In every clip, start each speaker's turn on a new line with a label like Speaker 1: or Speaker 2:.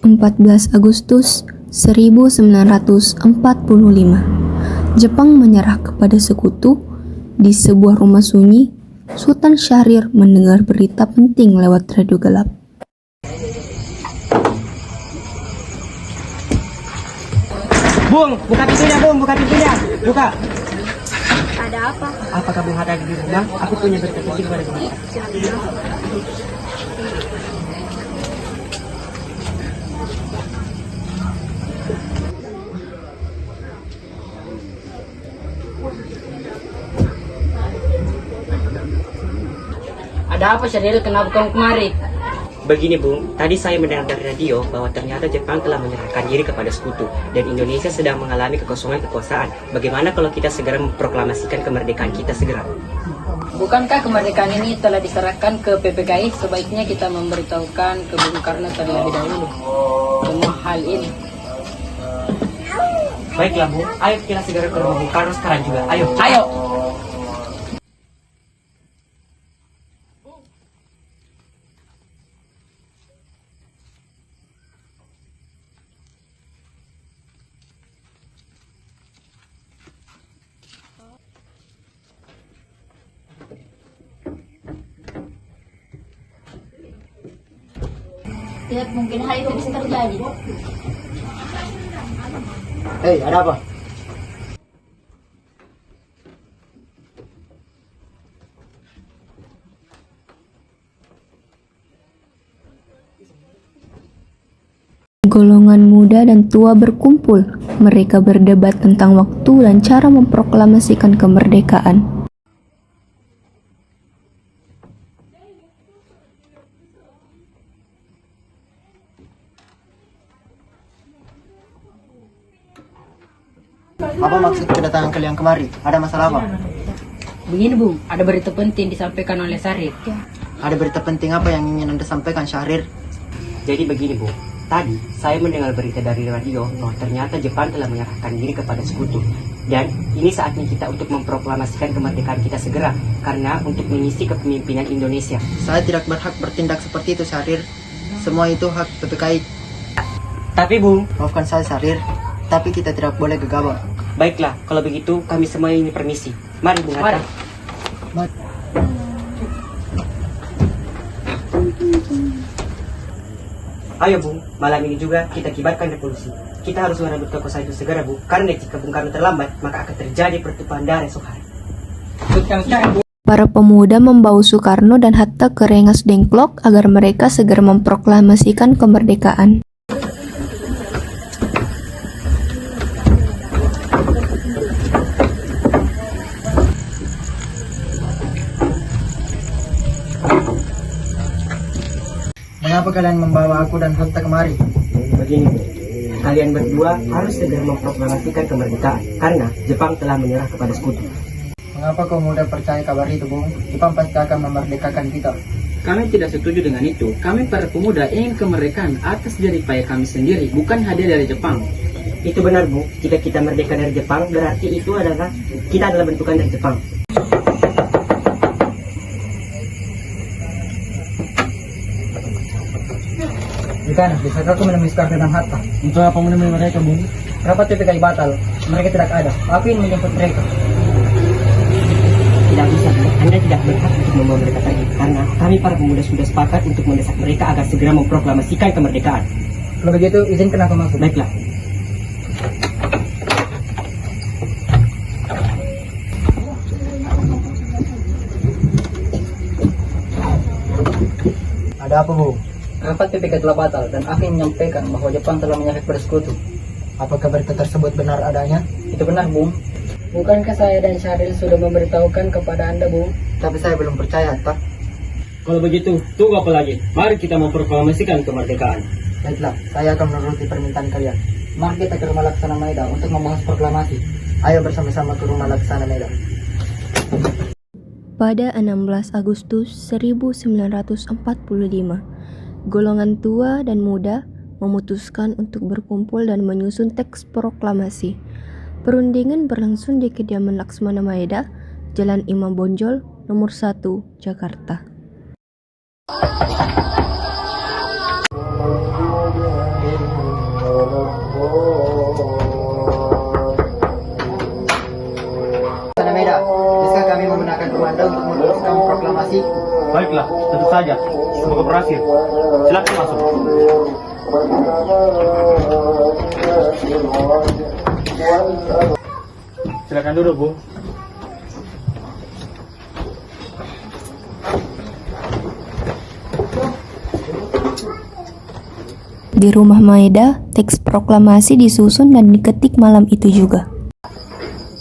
Speaker 1: 14 Agustus 1945, Jepang menyerah kepada sekutu. Di sebuah rumah sunyi, Sultan Syahrir mendengar berita penting lewat radio gelap.
Speaker 2: Bung, buka pintunya, Bung, buka pintunya. Buka.
Speaker 3: Ada apa?
Speaker 2: Apakah Bung ada di rumah? Aku punya berita penting pada Bung.
Speaker 4: Ada apa Syaril? Kenapa kamu kemari?
Speaker 2: Begini Bung, tadi saya mendengar dari radio bahwa ternyata Jepang telah menyerahkan diri kepada sekutu dan Indonesia sedang mengalami kekosongan kekuasaan. Bagaimana kalau kita segera memproklamasikan kemerdekaan kita segera?
Speaker 4: Bukankah kemerdekaan ini telah diserahkan ke PPKI? Sebaiknya kita memberitahukan ke Bung Karno terlebih dahulu semua hal ini.
Speaker 2: Baiklah Bung, ayo kita segera ke rumah Bung Karno sekarang juga. Ayo.
Speaker 4: Ayo!
Speaker 3: Tidak mungkin hal itu bisa terjadi.
Speaker 2: Hei, ada apa?
Speaker 1: Golongan muda dan tua berkumpul. Mereka berdebat tentang waktu dan cara memproklamasikan kemerdekaan.
Speaker 5: Apa maksud kedatangan kalian kemari? Ada masalah apa?
Speaker 4: Begini Bung, ada berita penting disampaikan oleh Syahrir.
Speaker 5: Ada berita penting apa yang ingin Anda sampaikan, Syahrir?
Speaker 2: Jadi begini Bung, tadi saya mendengar berita dari radio bahwa ternyata Jepang telah menyerahkan diri kepada sekutu. Dan ini saatnya kita untuk memproklamasikan kemerdekaan kita segera, karena untuk mengisi kepemimpinan Indonesia.
Speaker 5: Saya tidak berhak bertindak seperti itu, Syahrir. Semua itu hak PPKI.
Speaker 2: Tapi Bung,
Speaker 5: Maafkan saya, Syahrir. Tapi kita tidak boleh gegabah.
Speaker 2: baiklah, kalau begitu kami semua ini permisi. Mari Bung Hatta.
Speaker 4: Mari.
Speaker 2: Ayo Bung, malam ini juga kita kibarkan revolusi. Kita harus merebut kekuasaan itu segera Bung, karena jika Bung Karno terlambat, maka akan terjadi pertumpahan darah esok hari.
Speaker 1: Para pemuda membawa Soekarno dan Hatta ke Rengas Dengklok agar mereka segera memproklamasikan kemerdekaan.
Speaker 5: Mengapa kalian membawa aku dan Hatta kemari?
Speaker 2: Begini Bung, kalian berdua harus segera memproklamasikan kemerdekaan, karena Jepang telah menyerah kepada sekutu.
Speaker 5: Mengapa kau mudah percaya kabar itu, Bung? Jepang pasti akan memerdekakan kita.
Speaker 6: Kami tidak setuju dengan itu. Kami para pemuda ingin kemerdekaan atas jerih payah kami sendiri, bukan hadiah dari Jepang.
Speaker 2: Itu benar Bu, jika kita merdeka dari Jepang, berarti itu adalah kita adalah bentukan dari Jepang.
Speaker 5: Ikan, bisakah aku menemui Soekarno dan Hatta?
Speaker 6: Untuk apa menemui mereka, Bung?
Speaker 5: Rapat PPKI batal. Mereka tidak ada. Aku ingin menjemput mereka.
Speaker 2: Tidak bisa Bu, Anda tidak berhak untuk membawa mereka pergi, karena kami para pemuda sudah sepakat untuk mendesak mereka agar segera memproklamasikan kemerdekaan.
Speaker 5: Kalau begitu, izinkan aku masuk.
Speaker 2: Baiklah.
Speaker 5: Ada apa, Bu?
Speaker 4: Rapat PPK telah batal dan aku ingin menyampaikan bahwa Jepang telah menyerah kepada sekutu.
Speaker 5: Apakah berita tersebut benar adanya?
Speaker 4: Itu benar Bung. Bukankah saya dan Syaril sudah memberitahukan kepada Anda Bung?
Speaker 5: Tapi saya belum percaya, Hatta.
Speaker 6: Kalau begitu, tunggu apa lagi? Mari kita memproklamasikan kemerdekaan.
Speaker 5: Baiklah, saya akan menuruti permintaan kalian. Mari kita ke rumah Laksana Maeda untuk membahas proklamasi. Ayo bersama-sama ke rumah Laksana Maeda.
Speaker 1: Pada 16 Agustus 1945, golongan tua dan muda memutuskan untuk berkumpul dan menyusun teks proklamasi. Perundingan berlangsung di kediaman Laksana Maeda, Jalan Imam Bonjol, nomor 1, Jakarta.
Speaker 5: Sana Meda, bisa kami menggunakan rumah Anda untuk meneruskan proklamasi?
Speaker 7: Baiklah, tentu saja. Semoga berhasil. Silakan masuk. Silakan duduk, Bu.
Speaker 1: Di rumah Maeda, teks proklamasi disusun dan diketik malam itu juga.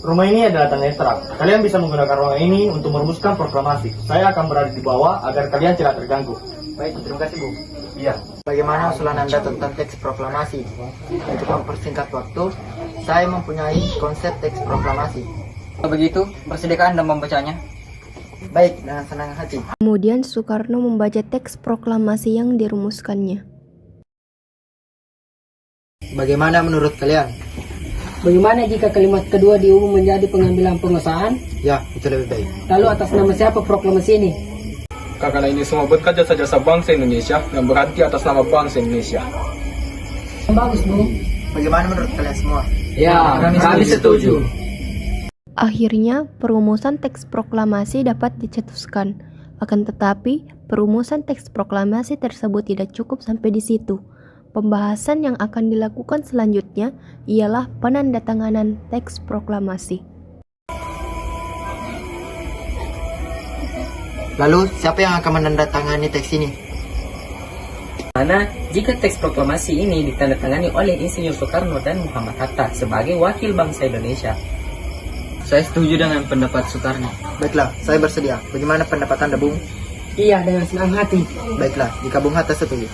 Speaker 7: Rumah ini adalah tanah netral. Kalian bisa menggunakan ruangan ini untuk merumuskan proklamasi. Saya akan berada di bawah agar kalian tidak terganggu.
Speaker 5: Baik, terima kasih Bu.
Speaker 7: Iya.
Speaker 5: Bagaimana usulan Anda tentang teks proklamasi? Untuk mempersingkat waktu, saya mempunyai konsep teks proklamasi.
Speaker 4: Kalau begitu, bersediakah Anda membacanya?
Speaker 5: Baik, dengan senang hati.
Speaker 1: Kemudian Soekarno membaca teks proklamasi yang dirumuskannya.
Speaker 5: Bagaimana menurut kalian?
Speaker 4: Bagaimana jika kalimat kedua diubah menjadi pengambilan pengesahan?
Speaker 5: Ya, itu lebih baik.
Speaker 4: Lalu atas nama siapa proklamasi ini?
Speaker 8: Karena ini semua berkat jasa-jasa bangsa Indonesia yang berarti atas nama bangsa Indonesia.
Speaker 4: Bagus, Bu.
Speaker 5: Bagaimana menurut kalian semua?
Speaker 4: Ya, kami setuju.
Speaker 1: Akhirnya, perumusan teks proklamasi dapat dicetuskan. Akan tetapi, perumusan teks proklamasi tersebut tidak cukup sampai di situ. Pembahasan yang akan dilakukan selanjutnya ialah penandatanganan teks proklamasi.
Speaker 5: Lalu, siapa yang akan menandatangani teks ini?
Speaker 6: Karena jika teks proklamasi ini ditandatangani oleh Insinyur Soekarno dan Muhammad Hatta sebagai wakil bangsa Indonesia.
Speaker 4: Saya setuju dengan pendapat Soekarno.
Speaker 5: Baiklah, saya bersedia. Bagaimana pendapat Anda, Bung?
Speaker 4: Iya, dengan senang hati.
Speaker 5: Baiklah, jika Bung Hatta setuju.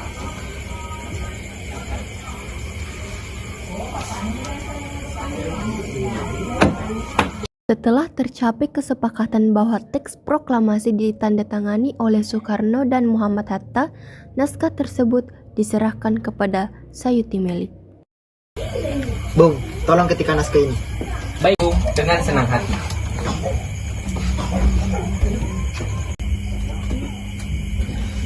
Speaker 1: Setelah tercapai kesepakatan bahwa teks proklamasi ditandatangani oleh Soekarno dan Muhammad Hatta, naskah tersebut diserahkan kepada Sayuti Melik.
Speaker 5: Bung, tolong ketikkan naskah ini.
Speaker 6: Baik, Bu, dengan senang hati.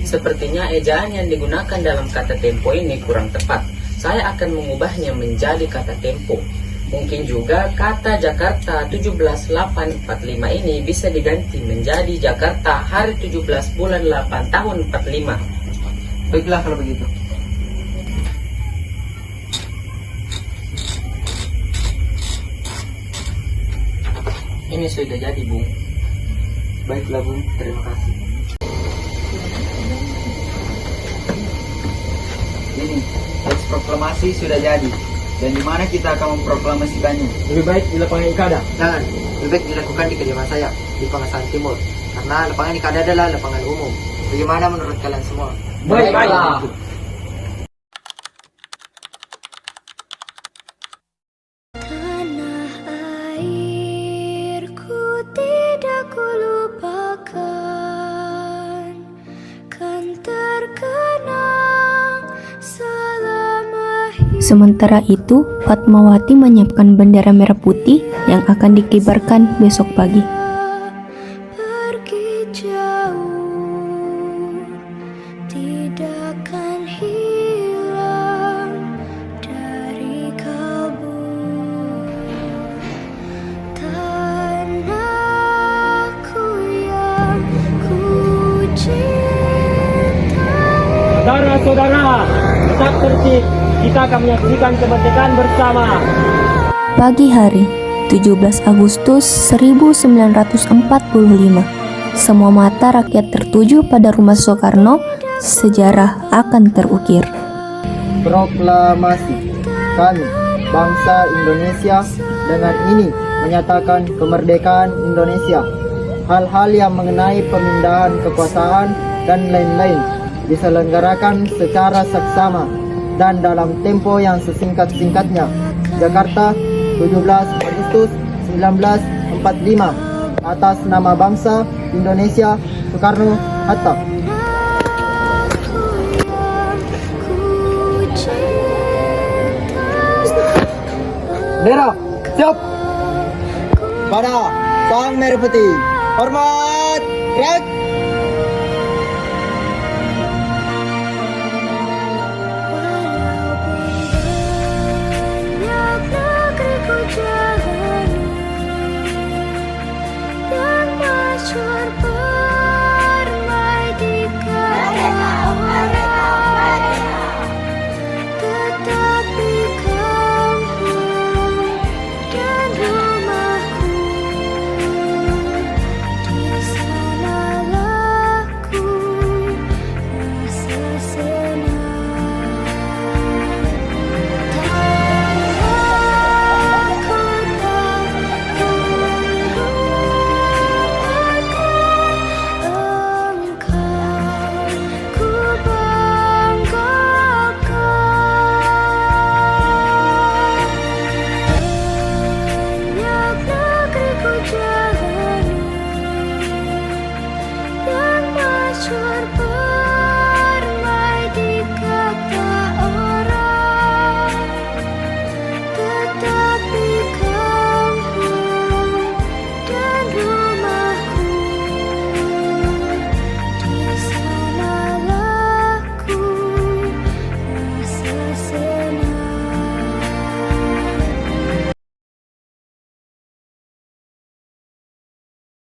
Speaker 6: Sepertinya ejaan yang digunakan dalam kata tempo ini kurang tepat. Saya akan mengubahnya menjadi kata tempo. Mungkin juga kata Jakarta 17845 ini bisa diganti menjadi Jakarta hari 17 bulan 8 tahun 45.
Speaker 5: Baiklah kalau begitu.
Speaker 6: Ini sudah jadi, Bung.
Speaker 5: Baiklah, Bung. Terima kasih. Ini, teks proklamasi sudah jadi. Dan di mana kita akan memproklamasikannya?
Speaker 7: Lebih baik di lapangan Ikada.
Speaker 5: Jangan, lebih baik dilakukan di kediaman saya, di Pengesahan Timur. Karena lapangan Ikada adalah lapangan umum. Bagaimana menurut kalian semua?
Speaker 4: Baiklah.
Speaker 3: Tanah airku tidak kulupakan, kan terkenang selama hidup.
Speaker 1: Sementara itu, Fatmawati menyiapkan bendera merah putih yang akan dikibarkan besok pagi.
Speaker 3: Pergi jauh, tidak akan hilang dari kalbu. Tanahku yang ku cintai.
Speaker 7: Saudara-saudara, tetap tertib. Kita akan menyaksikan kemerdekaan bersama.
Speaker 1: Pagi hari, 17 Agustus 1945, semua mata rakyat tertuju pada rumah Soekarno, sejarah akan terukir.
Speaker 5: Proklamasi. Kami, bangsa Indonesia, dengan ini menyatakan kemerdekaan Indonesia. Hal-hal yang mengenai pemindahan kekuasaan dan lain-lain diselenggarakan secara saksama dan dalam tempo yang sesingkat-singkatnya. Jakarta, 17 Agustus 1945. Atas nama bangsa Indonesia, Soekarno Hatta. Bendera, siap. Pada sang merah putih. Hormat, gerak.